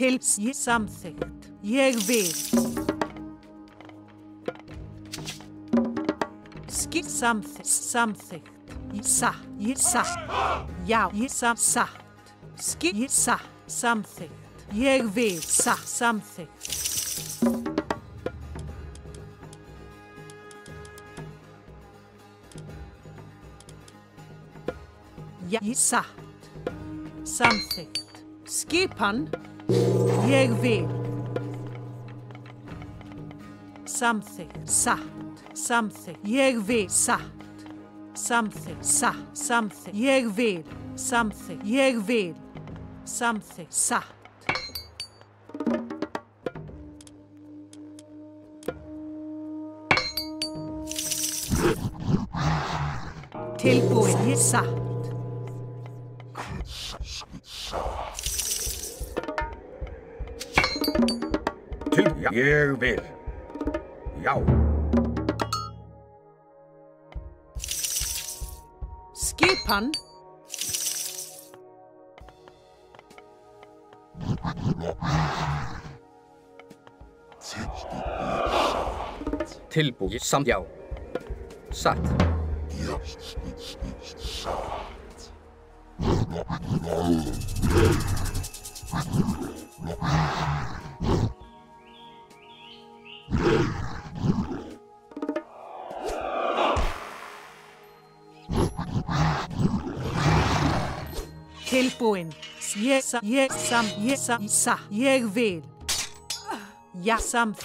Samþykkt. Ég vil. Samþykkt. Satt. Já, satt. Samþykkt. Ég vil. Samþykkt. Satt. Samþykkt. Skipan. Ég vil. Samþykkt. Satt. Samþykkt. Ég vil. Satt. Samþykkt. Satt. Samþykkt. Ég vil. Samþykkt. Ég vil. Samþykkt. Satt. Tilbúin. Satt. Ég vil. Já. Skipan. Tilbúið já. Satt. Tilbúin. Ég vil. Já, tilbúin. Ég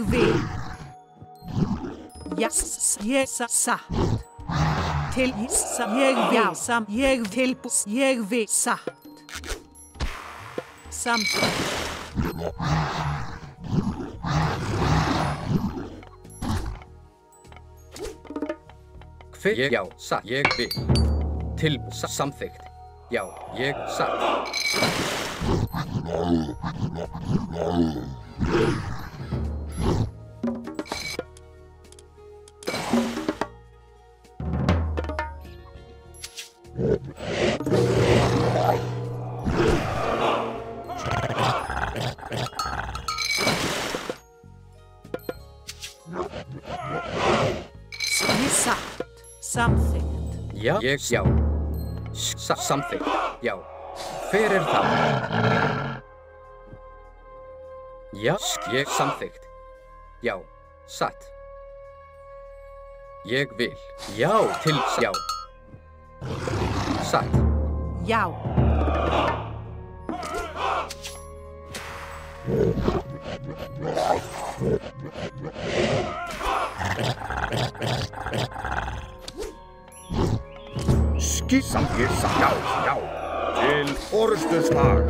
vil. Já, satt. Ég vil. Ég tilbúin. Ég vil. Satt. Samþykkt. Hver ég já, satt. Ég vil. Samþykkt. Já, ég satt. Satt. Samþykkt. Já, ég já. Samþykkt. Já. Hver það? Já, ég samþykkt. Já, satt. Ég vil. Já, já. Satt. Já. Samþykkt. Já. Til orðstuslag.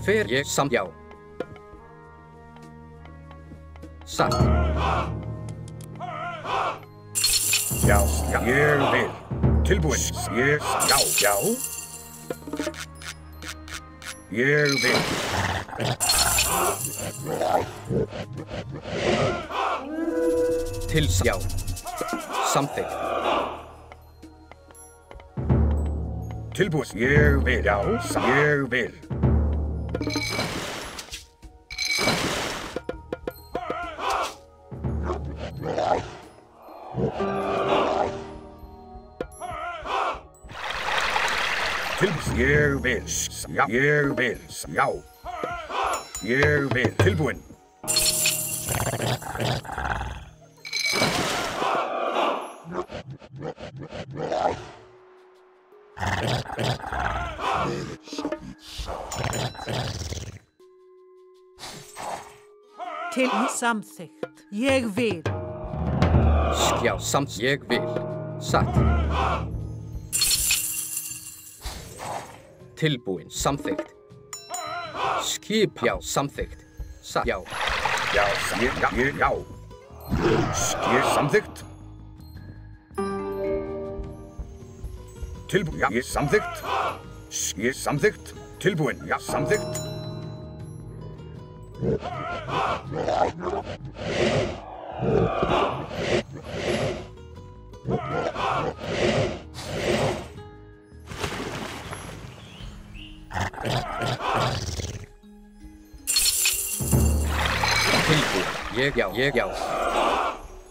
Hver ég já. Satt. Já, ég vil. Tilbúin. Já. Ég vil. Já. Samþykkt. Tilbúin. Ég vil. Já, ég vil. Ég vil. Já, ég vil. Já. Ég vil. Tilbúin. Til samþykkt. Ég vil. Já, ég vil. Satt. Tilbúin. Samþykkt. Skip. Já, samþykkt. Satt. Já. Já. Samþykkt. Tilbúin. Já, samþykkt. Samþykkt. Tilbúin. Já, samþykkt. Tilbúin. Ég já.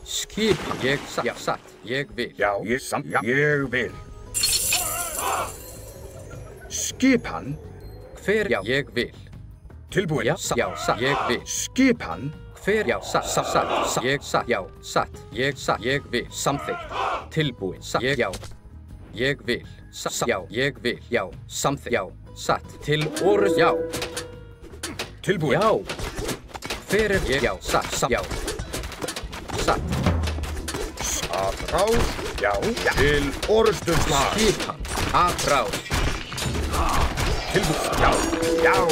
Skipan. Ég satt. Ég vil. Já, ég vil. Skipan. Hver já, ég vil. Tilbúin. Já, ég vil. Skipan. Hver já, satt. Ég satt. Já, satt. Ég satt. Ég vil. Samþykkt. Tilbúin. Ég já. Ég vil. Já, ég vil. Já, samþykkt. Já, satt. Til orðs. Já. Tilbúin. Já. Hver er ég? Já, satt. Já. Satt. Atrás. Já. Til orðstöðslag. Skipan. Atrás. Tilbúin. Já.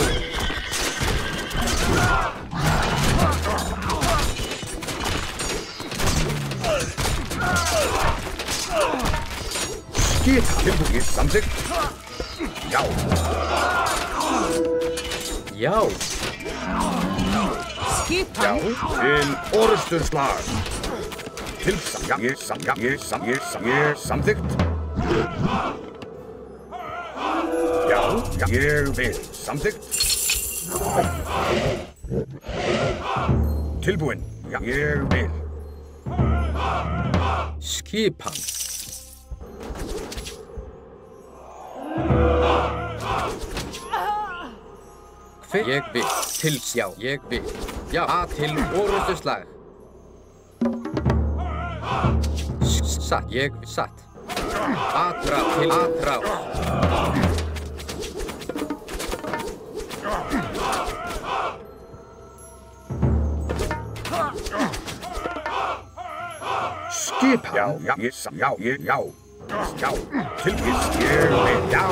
Skipan. Tilbúin. Samþykkt. Já. Já. Skipan. Til orðstöðslag. Ég samþykkt. Já, ég vil. Samþykkt. Tilbúin. Já, ég vil. Skipan. Hver ég vil. Til já, ég vil. Já, til orðstöðslag. Satt, ég satt. Atrás, til atrás. Skipan. Já. Tilbúin. Ég vil. Já.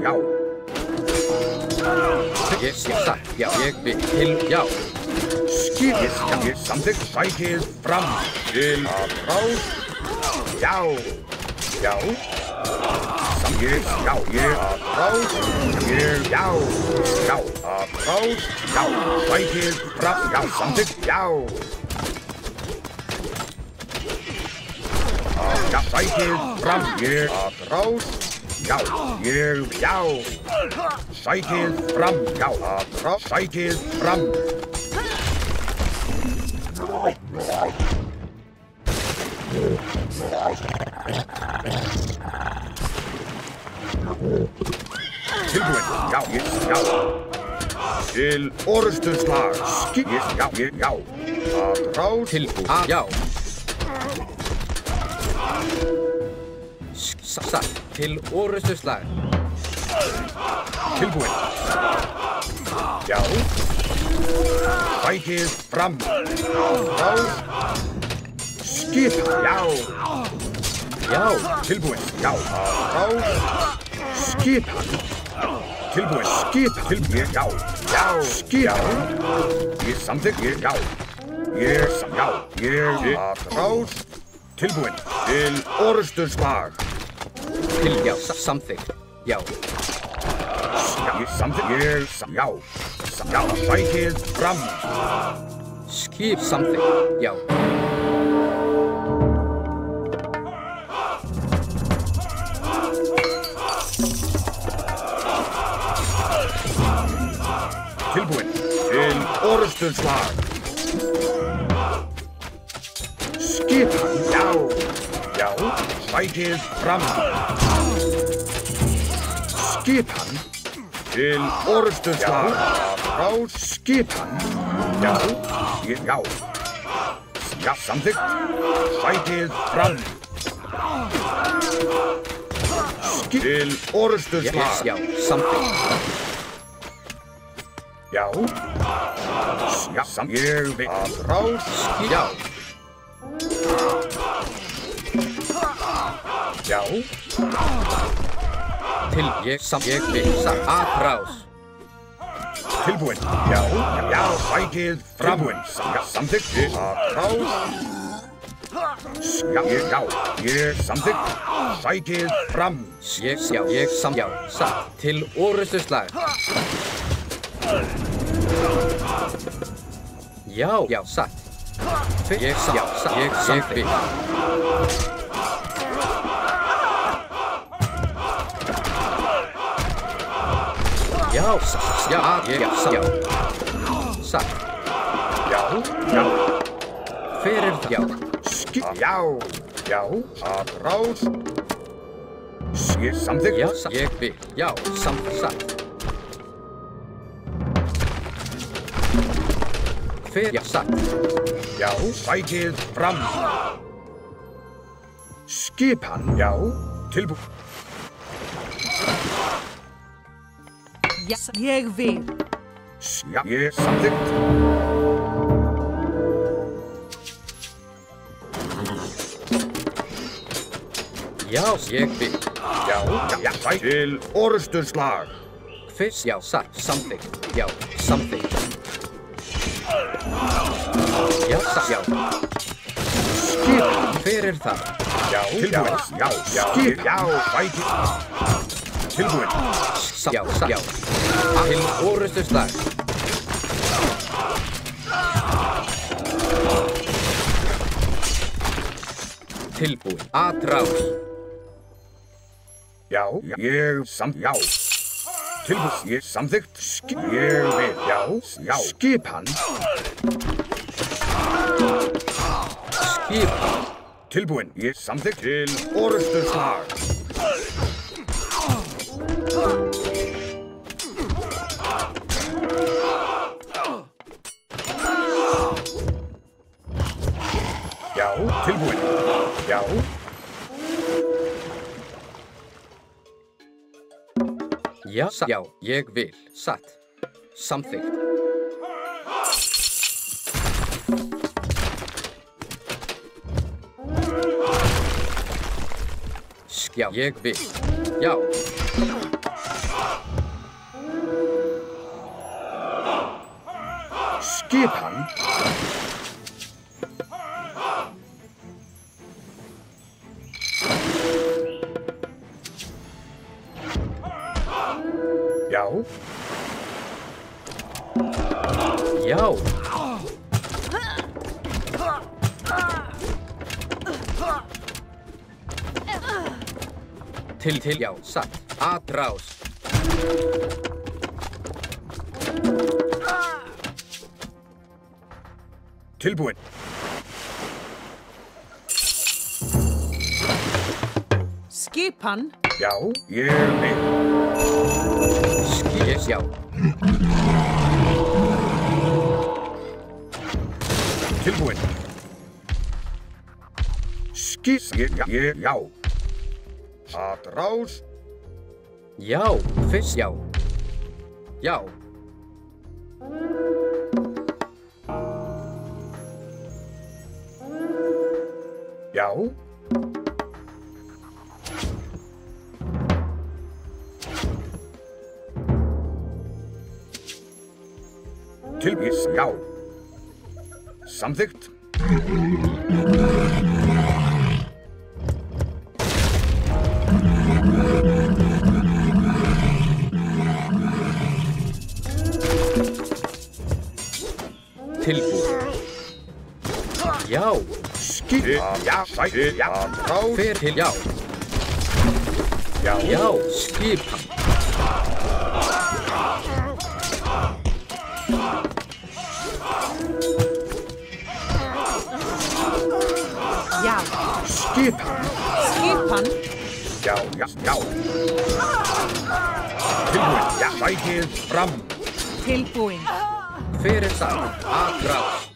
Já. Ég satt, já, ég vil. Til já. Skipan. Ég samþykkt. Sækið fram. Til atrás. Já. Já. Ég atrás. Já. Atrás. Já. Sækið fram. Já. Samþykkt. Já. Já. Sækið fram. Ég atrás. Já. Já. Sækið fram. Já. Atrás. Sækið fram. Tilbúin. Já. Til orðstöðslag. Já. Atrás. Tilbúin. Já. Satt. Til orðstöðslag. Tilbúin. Já. Sækið fram. Atrás. Skipan. Já. Tilbúin. Já. Atrás. Skipan. Tilbúin. Tilbúin. Já. Skipan. Ég samþykkt. Já. Ég atrás. Tilbúin. Til orðstöðslag. Til já, samþykkt. Já. Ég samþykkt. Já. Sækið fram. Skip samþykkt. Já. Tilbúin. Til orðstöðslag. Skipan. Já. Sækið fram. Skipan. Til orðstöðslag. Atrás. Skipan. Já. Samþykkt. Sækið fram. Til orðstöðslag. Já, samþykkt. Já. Ég vil. Atrás. Já. Já. Til ég vil. Atrás. Tilbúin. Já. Sækið fram. Samþykkt. Atrás. Já, ég samþykkt. Sækið fram. Ég satt. Til orrustuslag. Já, satt. Ég vil. Já, satt. Já. Fyrir já. Já, atrás. Ég samþykkt. Já, ég vil. Já, satt. Fyrir já, satt. Já, sækið fram. Skipan, já, tilbúið. Já, ég vil. Já, ég samþykkt. Já, ég vil. Já, sækið til orrusturslag. Fyrst já, satt. Samþykkt. Já, samþykkt. Já, satt. Já. Skipan. Fyrir það. Já, tilbúið. Já, sækið. Tilbúið. Já, satt. Já. Til orrustuslag. Tilbúið. Atrás. Já, ég samþykkt. Tilbúið. Ég samþykkt. Ég vil. Já. Skipan. Skipan. Tilbúin. Ég samþykkt til orrusturslag. Já, tilbúin. Já. Já, satt. Já, ég vil. Satt. Samþykkt. Já, ég vil. Já. Skipan. Já. Já. Til, já, satt. Atrás. Tilbúin. Skipan. Já, ég vil. Já. Tilbúin. Já. Atrás. Já, fyrst já. Já. Já. Tilbúið. Já. Samþykkt. Tilbúið. Já. Já, sækið. Já, atrás. Fyrir til já. Já, skipan. Já. Skipan. Skipan. Já. Tilbúin. Já, sækið fram. Tilbúin. Fyrir það. Atrás.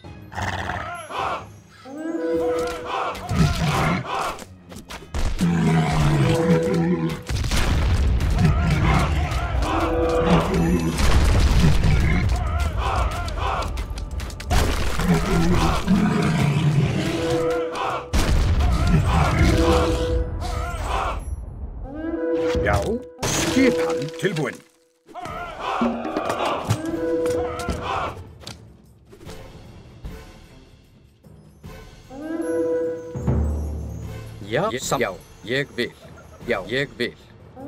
Já, skipan. Tilbúin. Já, já, ég vil. Já, ég vil.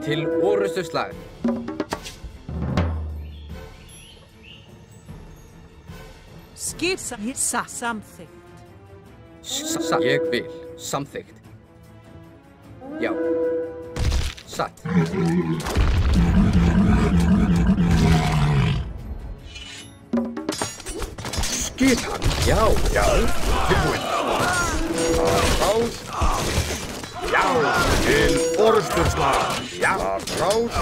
Til orustuslag. Skipan. Samþykkt. Ég vil. Samþykkt. Já. Satt. Skipan. Já. Já. Tilbúin. Rás. Já. Til orustuslag. Já. Rás.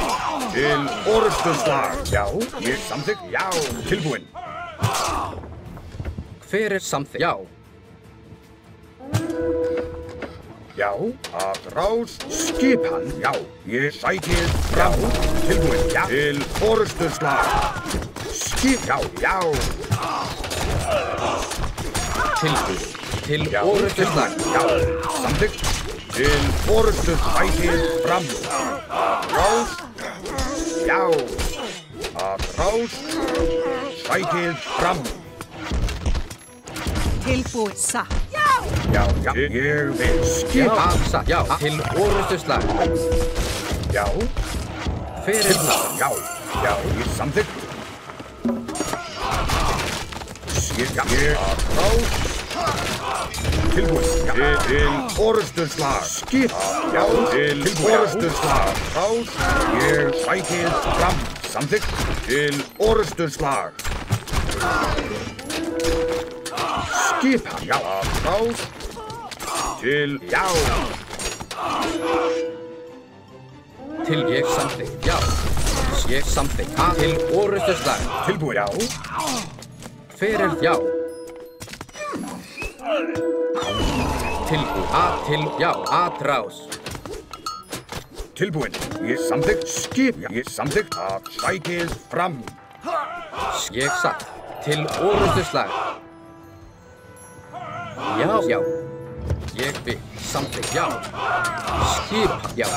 Til orustuslag. Já. Ég samþykkt. Já. Tilbúin. Hver er samþykkt? Já. Já. Að rás. Skipan. Já. Ég sækið fram. Tilbúin. Já. Til orustuslag. Skip. Já. Já. Tilbúin. Til orustuslag. Já. Samþykkt. Til orustuslag. Fram. Að rás. Já. Að rás. Sækið fram. Tilbúin. Satt. Já. Já. Ég vil skipan. Já, satt. Já. Til orustuslag. Já. Hver er það? Já. Já. Ég samþykkt. Skip. Ég að rás. Tilbúin. Já. Til orustuslag. Skip. Já. Til orustuslag. Rás. Ég sækið fram. Samþykkt. Til orustuslag. Skipan. Já. Að rás. Til. Já. Til ég samþykkt. Já. Ég samþykkt. Til orustuslag. Tilbúin. Já. Hver er já? Tilbúin. Til já. Atrás. Tilbúin. Ég samþykkt. Skip. Ég samþykkt. Að sækið fram. Ég satt. Til orustuslag. Já, já. Ég vil samþykkt. Já. Skip. Já.